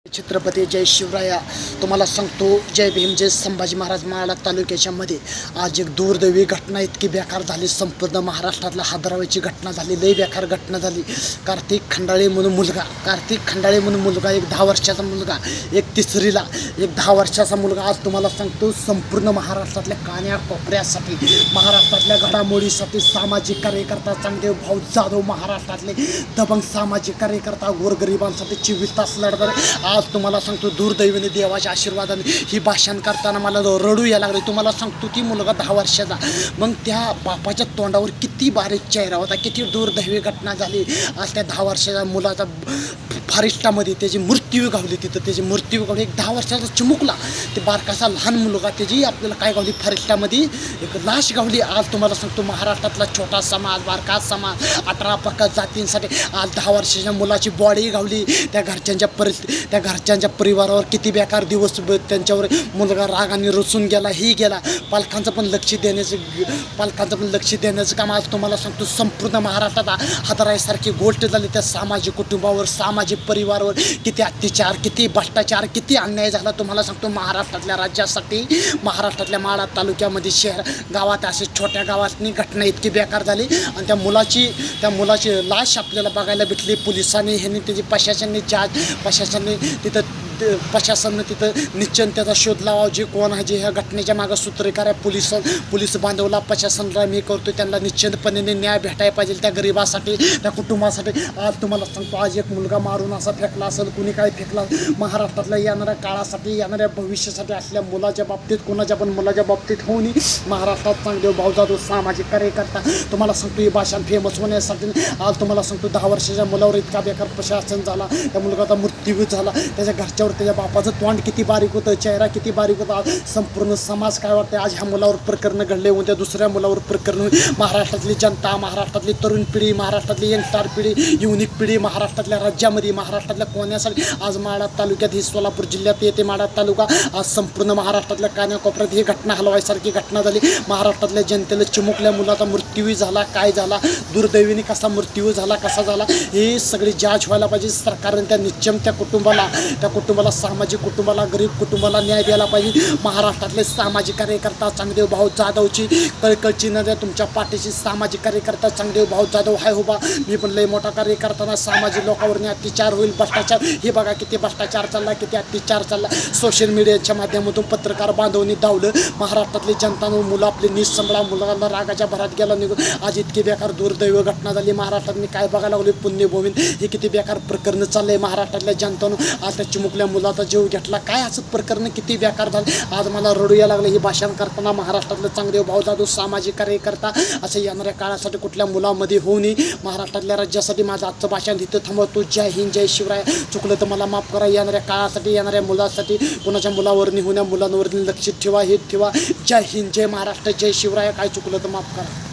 छत्रपती जय शिवराया. तुम्हाला सांगतो, जय भीम, जय संभाजी महाराज. माळा तालुक्याच्या मध्ये आज एक दुर्दैवी घटना इतकी बेकार झाली. संपूर्ण महाराष्ट्रातला हादरावायची घटना झाली. लई बेकार घटना झाली. कार्तिक खंडाळे म्हणून मुलगा एक 10 वर्षाचा मुलगा, एक तिसरीला, एक 10 वर्षाचा मुलगा. आज तुम्हाला सांगतो, संपूर्ण महाराष्ट्रातल्या कान्या कोपऱ्यासाठी, महाराष्ट्रातल्या घडामोडीसाठी सामाजिक कार्यकर्ता चांगदेव भाऊ जाधव, महाराष्ट्रातले दबंग सामाजिक कार्यकर्ता, गोरगरिबांसाठी 24 तास लढणारे. आज तुम्हाला सांगतो, दुर्दैवाने देवाच्या आशीर्वादाने ही भाषण करताना मला रडू यायला लागले. तुम्हाला सांगतो, ती मुलगा 10 वर्षाचा, मग त्या बापाच्या तोंडावर किती बारीक चेहरा होता. किती दुर्दैवी घटना झाली. आज त्या 10 वर्षाच्या मुलाचा फारिस्टामध्ये त्याची मृत्यू गावली. त्याची मृत्यू गावली. एक 10 वर्षाचा चिमुकला, ते बारकासा लहान मुलगा, त्याची आपल्याला काय गावली, फारिस्टामध्ये एक लाश गावली. आज तुम्हाला सांगतो, महाराष्ट्रातला छोटा समाज, बारका समाज, 18 पक्का जातींसाठी आज 10 वर्षाच्या मुलाची बॉडी गावली. त्या घरच्यांच्या परिवारावर किती बेकार दिवस त्यांच्यावर मुलगा रागाने रुसून गेला. ही गेला. पालकांचं पण लक्ष देण्याचं काम आज तुम्हाला सांगतो, संपूर्ण महाराष्ट्रात हादरायसारखी गोष्ट झाली. त्या सामाजिक कुटुंबावर, सामाजिक परिवारावर किती अत्याचार, किती भ्रष्टाचार, किती अन्याय झाला. तुम्हाला सांगतो, महाराष्ट्रातल्या राज्यासाठी, महाराष्ट्रातल्या माळा तालुक्यामध्ये गावात, असे छोट्या गावातनी घटना इतकी बेकार झाली. आणि त्या मुलाची लाश आपल्याला बघायला भेटली. पोलिसांनी, ह्यांनी, त्याची प्रशासनाने तिथं निश्चन त्याचा शोध लावा. जे कोण आहे, जे ह्या घटनेच्या मागं सूत्रकार आहे, पोलीस बांधवला, प्रशासनाला मी करतो, त्यांना निश्चितपणे न्याय भेटायला पाहिजे. त्या गरिबासाठी, त्या कुटुंबासाठी. आज तुम्हाला सांगतो, आज एक मुलगा मारून असा फेकला असेल, कुणी काय फेकला. महाराष्ट्रातल्या येणाऱ्या काळासाठी, येणाऱ्या भविष्यासाठी असल्या मुलाच्या बाबतीत, कोणाच्या पण मुलाच्या बाबतीत होऊन महाराष्ट्रात चांगदेव भाऊ जाधव सामाजिक कार्यकर्ता. तुम्हाला सांगतो, ही भाषा फेमस होण्यासाठी आज तुम्हाला सांगतो, 10 वर्षाच्या मुलावर इतका बेकार प्रशासन झाला. त्या मुलगाचा मृत्यू झाला. त्याच्या घरच्यावर, त्याच्या बापाचं तोंड किती बारीक होतं, चेहरा किती बारीक होता. संपूर्ण समाज काय वाटतं, आज ह्या मुलावर प्रकरण घडले, उद्या दुसऱ्या मुलावर प्रकरण. महाराष्ट्रातली जनता, महाराष्ट्रातली तरुण पिढी, महाराष्ट्रातली यंगस्टार पिढी, युनिक पिढी, महाराष्ट्रातल्या राज्यामध्ये, महाराष्ट्रातल्या कोण्यासाठी आज माळा तालुक्यात, ही सोलापूर जिल्ह्यात येते माळा तालुका. आज संपूर्ण महाराष्ट्रातल्या कान्याकोपऱ्यात ही घटना हलवायसारखी घटना झाली. महाराष्ट्रातल्या जनतेला चिमुकल्या मुलाचा मृत्यू झाला. काय झाला, दुर्दैवीने कसा मृत्यू झाला, कसा झाला, हे सगळी जांच व्हायला पाहिजे. सरकारने त्या कुटुंबाला, सामाजिक कुटुंबाला, गरीब कुटुंबाला न्याय द्यायला पाहिजे. महाराष्ट्रातले सामाजिक कार्यकर्ता चांगदेव भाऊ जाधवची कळकळची नद्या तुमच्या पाठीशी. सामाजिक कार्यकर्ता चांगदेव भाऊ जाधव हाय उभा. मी पण लय मोठा कार्यकर्ता. सामाजिक लोकांवर अत्याचार होईल, भ्रष्टाचार, हे बघा किती भ्रष्टाचार चालला, किती अत्याचार चालला. सोशल मीडियाच्या माध्यमातून पत्रकार बांधवनी धावलं. महाराष्ट्रातली जनतानं, मुलं आपली निसंबळा, मुलाला रागाच्या भरात गेला निघून. आज इतकी बेकार दुर्दैव घटना झाली. महाराष्ट्रात मी काय बघायला लागलो, पुण्यभूमीत हे किती बेकार प्रकरण चाललंय. महाराष्ट्रातल्या जनतानं आज त्या चिमुकल्या मुलाचा जीव घेतला. काय असं प्रकरण किती बेकार झालं. आज मला रडू यायला लागलं. ही भाषण करताना महाराष्ट्रातलं चांगदेव भाऊ जाधव सामाजिक कार्यकर्ता असं येणाऱ्या काळासाठी कुठल्या मुलामध्ये होऊ नये. महाराष्ट्रातल्या राज्यासाठी माझं आजचं भाषण इथं थांबवतो. जय हिंद, जय शिवराय. चुकलं तर मला माफ करा. येणाऱ्या काळासाठी, येणाऱ्या मुलासाठी, कोणाच्या मुलावर होण्या मुलांवर लक्ष ठेवा, हे ठेवा. जय हिंद, जय महाराष्ट्र, जय शिवराय. काय चुकलं तर माफ करा.